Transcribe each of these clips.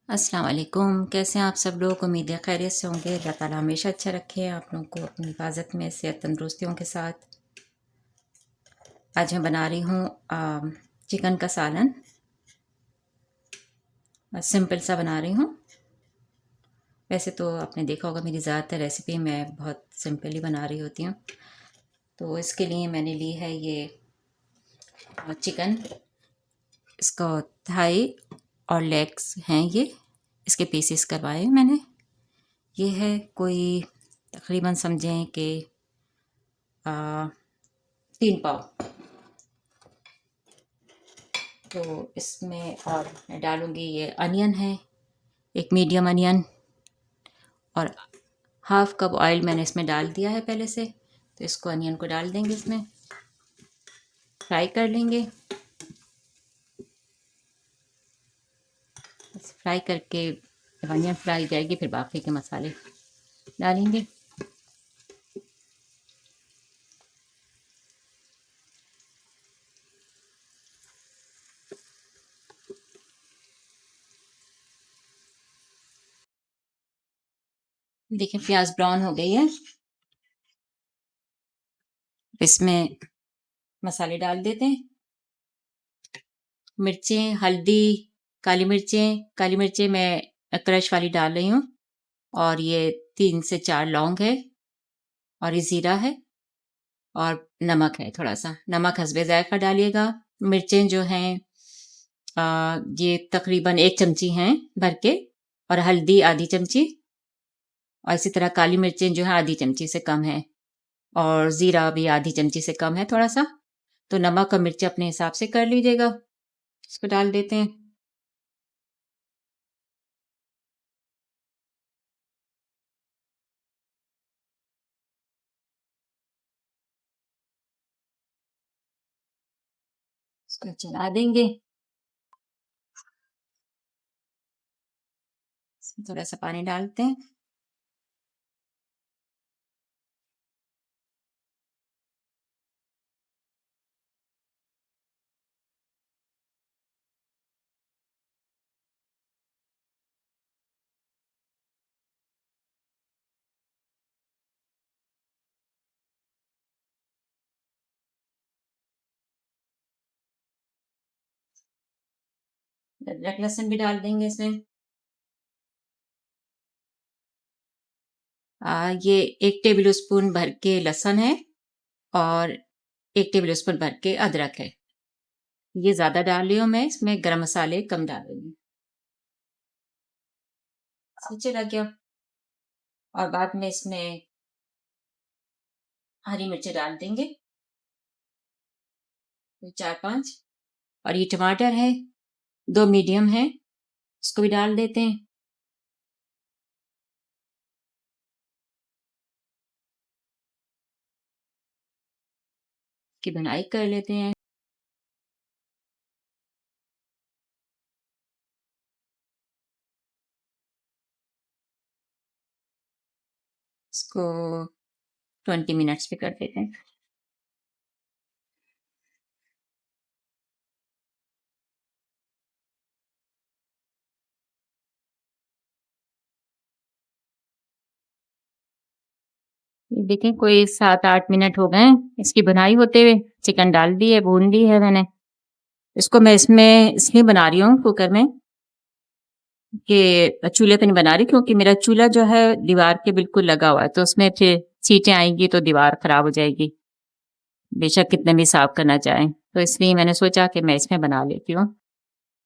अस्सलाम वालेकुम। कैसे हैं आप सब लोग? उम्मीद है खैरियत से होंगे। अल्लाह ताला हमेशा अच्छा रखे आप लोगों को अपनी हिफाजत में, सेहत तंदुरुस्तियों के साथ। आज मैं बना रही हूँ चिकन का सालन। सिंपल सा बना रही हूँ। वैसे तो आपने देखा होगा मेरी ज़्यादातर रेसिपी मैं बहुत सिंपल ही बना रही होती हूँ। तो इसके लिए मैंने ली है ये चिकन। इसका थाई और लेग्स हैं ये। इसके पीसेस करवाए हैं मैंने। ये है कोई तकरीबन समझें कि 3 पाव। तो इसमें और मैं डालूँगी ये अनियन है, एक मीडियम अनियन, और हाफ कप ऑयल मैंने इसमें डाल दिया है पहले से। तो इसको अनियन को डाल देंगे, इसमें फ्राई कर लेंगे। फ्राई करके जब अनियन फ्राई जाएगी फिर बाकी के मसाले डालेंगे। देखिए प्याज ब्राउन हो गई है। इसमें मसाले डाल देते हैं। मिर्चें, हल्दी, काली मिर्चें मैं क्रश वाली डाल रही हूँ। और ये 3 से 4 लौंग है, और ये ज़ीरा है, और नमक है थोड़ा सा। नमक हस्बे ज़ायक़ा डालिएगा। मिर्चें जो हैं ये तकरीबन 1 चमची हैं भर के, और हल्दी आधी चमची, और इसी तरह काली मिर्चें जो है आधी चमची से कम है, और ज़ीरा भी आधी चमची से कम है थोड़ा सा। तो नमक और मिर्च अपने हिसाब से कर लीजिएगा। इसको डाल देते हैं। इसको चला देंगे। इसमें थोड़ा सा पानी डालते हैं। अदरक लहसुन भी डाल देंगे इसमें। ये 1 टेबल स्पून भर के लहसुन है, और 1 टेबल स्पून भर के अदरक है। ये ज़्यादा डाल रही हूँ मैं, इसमें गरम मसाले कम डाल रही हूँ। चला गया। और बाद में इसमें हरी मिर्ची डाल देंगे, 4-5। और ये टमाटर है, 2 मीडियम है, इसको भी डाल देते हैं। की भुनाई कर लेते हैं। इसको 20 मिनट्स पे कर देते हैं। देखें कोई 7-8 मिनट हो गए इसकी भुनाई होते हुए। चिकन डाल दी है, भून ली है मैंने। इसको मैं इसमें इसलिए बना रही हूँ कुकर में, कि चूल्हे पे नहीं बना रही, क्योंकि मेरा चूल्हा जो है दीवार के बिल्कुल लगा हुआ है, तो उसमें फिर सीटें आएंगी तो दीवार खराब हो जाएगी, बेशक कितने भी साफ करना चाहें। तो इसलिए मैंने सोचा कि मैं इसमें बना लेती हूँ,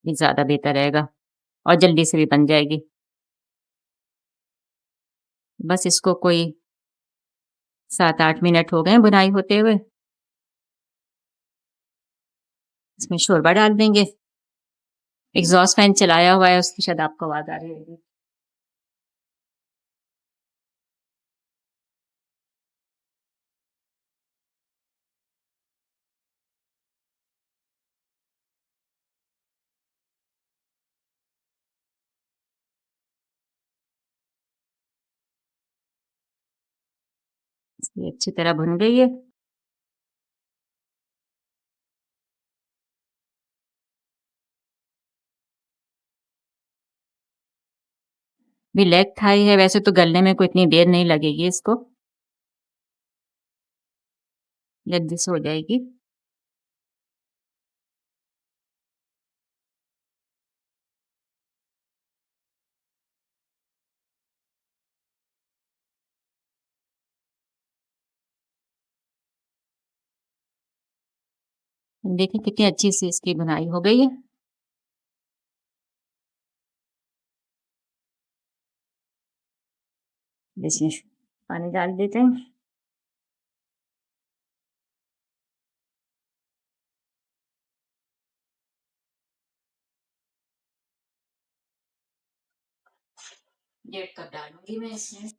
ये ज़्यादा बेहतर रहेगा और जल्दी से भी बन जाएगी। बस इसको कोई 7-8 मिनट हो गए बुनाई होते हुए। इसमें शोरबा डाल देंगे। एग्जॉस्ट फैन चलाया हुआ है, उसकी शायद आपको आवाज आ रही होगी। ये अच्छी तरह भुन गई है। भी लेग थाई है, वैसे तो गलने में कोई इतनी देर नहीं लगेगी इसको, जल्दी से हो जाएगी। देखिए कितनी अच्छी सी इसकी बुनाई हो गई है। इसमें पानी डाल देते हैं। डेढ़ कप डालूंगी मैं इसमें,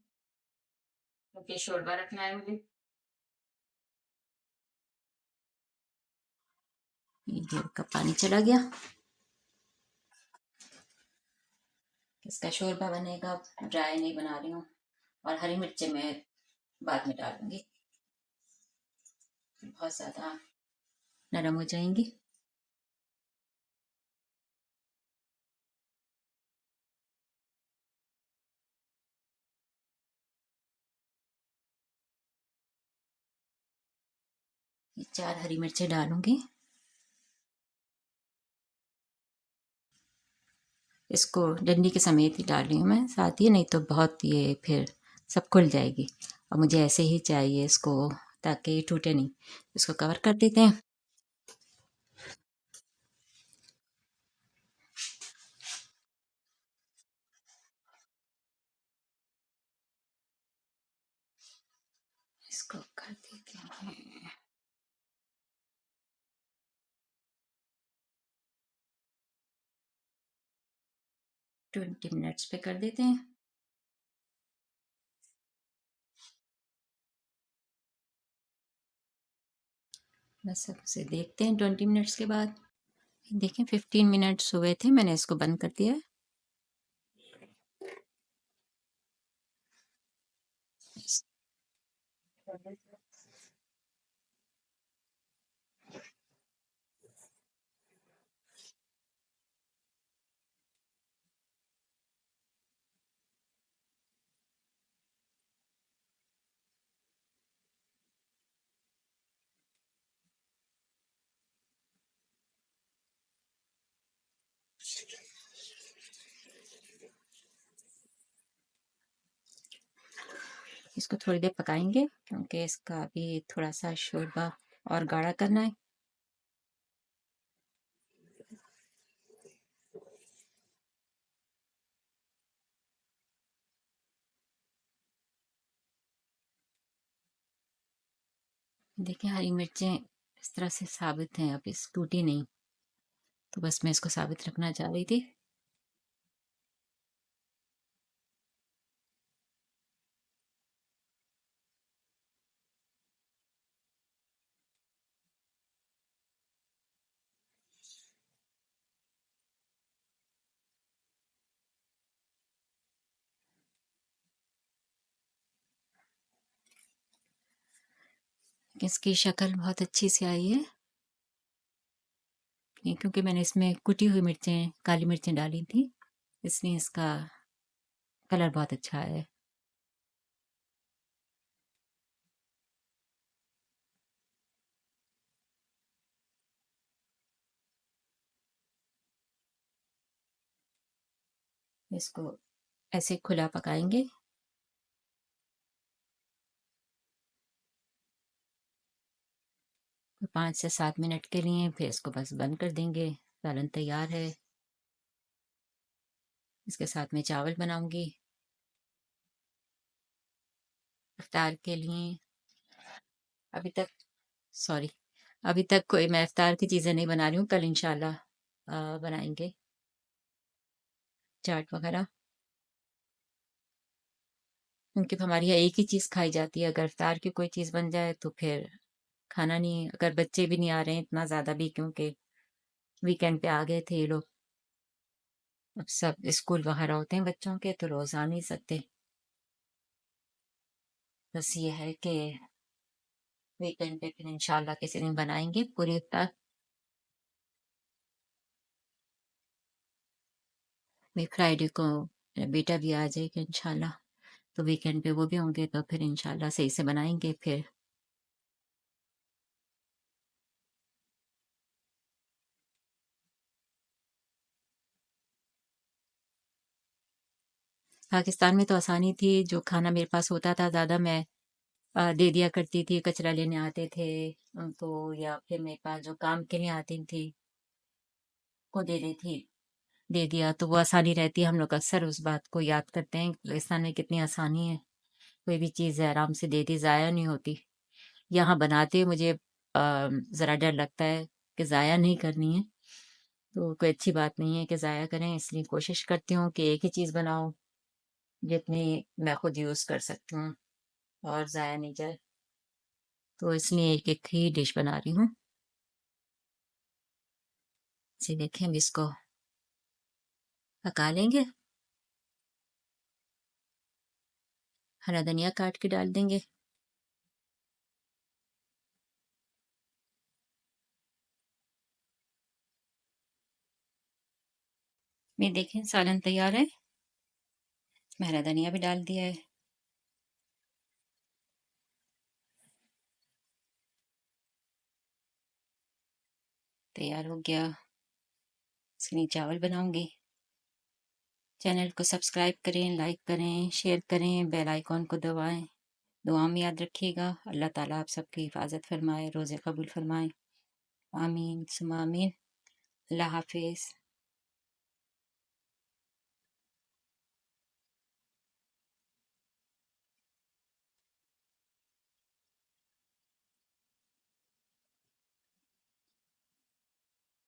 क्योंकि शोरबा रखना है मुझे। ये डेढ़ कप पानी चला गया। इसका शोरबा बनेगा, ड्राई नहीं बना रही हूँ। और हरी मिर्चें मैं बाद में डालूंगी, बहुत ज्यादा नरम हो जाएंगी। ये 4 हरी मिर्चें डालूंगी। इसको डंडी के समेत ही डाल रही हूँ मैं, साथ ही नहीं तो बहुत ये फिर सब खुल जाएगी। और मुझे ऐसे ही चाहिए इसको, ताकि ये टूटे नहीं। इसको कवर कर देते हैं। इसको कर देते हैं 20 मिनट्स पे कर देते हैं। बस अब इसे देखते हैं 20 मिनट्स के बाद। देखें 15 मिनट्स हुए थे, मैंने इसको बंद कर दिया है। इसको थोड़ी देर पकाएंगे, क्योंकि इसका अभी थोड़ा सा शोरबा और गाढ़ा करना है। देखिए हरी मिर्चें इस तरह से साबित हैं, अब इस टूटी नहीं, तो बस मैं इसको साबित रखना चाह रही थी। इसकी शक्ल बहुत अच्छी सी आई है, ये क्योंकि मैंने इसमें कुटी हुई मिर्चें, काली मिर्चें डाली थी, इसलिए इसका कलर बहुत अच्छा है। इसको ऐसे खुला पकाएंगे 5 से 7 मिनट के लिए, फिर इसको बस बंद कर देंगे। सालन तैयार है। इसके साथ में चावल बनाऊंगी इफ्तार के लिए। अभी तक सॉरी अभी तक कोई मैं इफ्तार की चीज़ें नहीं बना रही हूँ, कल इंशाल्लाह बनाएंगे चाट वगैरह, क्योंकि हमारे यहाँ एक ही चीज़ खाई जाती है। अगर इफ्तार की कोई चीज़ बन जाए तो फिर खाना नहीं, अगर बच्चे भी नहीं आ रहे हैं इतना ज़्यादा भी, क्योंकि वीकेंड पे आ गए थे ये लोग। अब सब स्कूल वगैरह होते हैं बच्चों के, तो रोज़ आ नहीं सकते। बस ये है कि वीकेंड पे फिर इंशाल्लाह किसी दिन बनाएंगे पूरी इफ्तार। मैं फ्राइडे को मेरा बेटा भी आ जाएगा इंशाल्लाह, तो वीकेंड पे वो भी होंगे, तो फिर इंशाल्लाह सही से बनाएंगे फिर। पाकिस्तान में तो आसानी थी, जो खाना मेरे पास होता था ज़्यादा मैं दे दिया करती थी, कचरा लेने आते थे उनको, या फिर मेरे पास जो काम के लिए आती थी को दे दी थी, दे दिया, तो वो आसानी रहती है। हम लोग अक्सर उस बात को याद करते हैं कि पाकिस्तान में कितनी आसानी है, कोई भी चीज़ है आराम से दे दी, ज़ाया नहीं होती। यहाँ बनाते मुझे ज़रा डर लगता है कि ज़ाया नहीं करनी है, तो कोई अच्छी बात नहीं है कि ज़ाया करें, इसलिए कोशिश करती हूँ कि एक ही चीज़ बनाऊँ जितनी मैं खुद यूज़ कर सकती हूँ और ज़ाया नहीं जाए, तो इसलिए एक एक ही डिश बना रही हूँ। इसे देखें, अब इसको पका लेंगे, हरा धनिया काट के डाल देंगे। ये देखें सालन तैयार है, इसमें हरा धनिया भी डाल दिया है। तैयार हो गया, इसके लिए चावल बनाऊंगी। चैनल को सब्सक्राइब करें, लाइक करें, शेयर करें, बेल आइकॉन को दबाएं। दुआ में याद रखिएगा। अल्लाह ताला आप सबकी हिफाजत फरमाए, रोज़े कबूल फरमाए। आमीन सुमा आमीन। अल्लाह हाफिज़।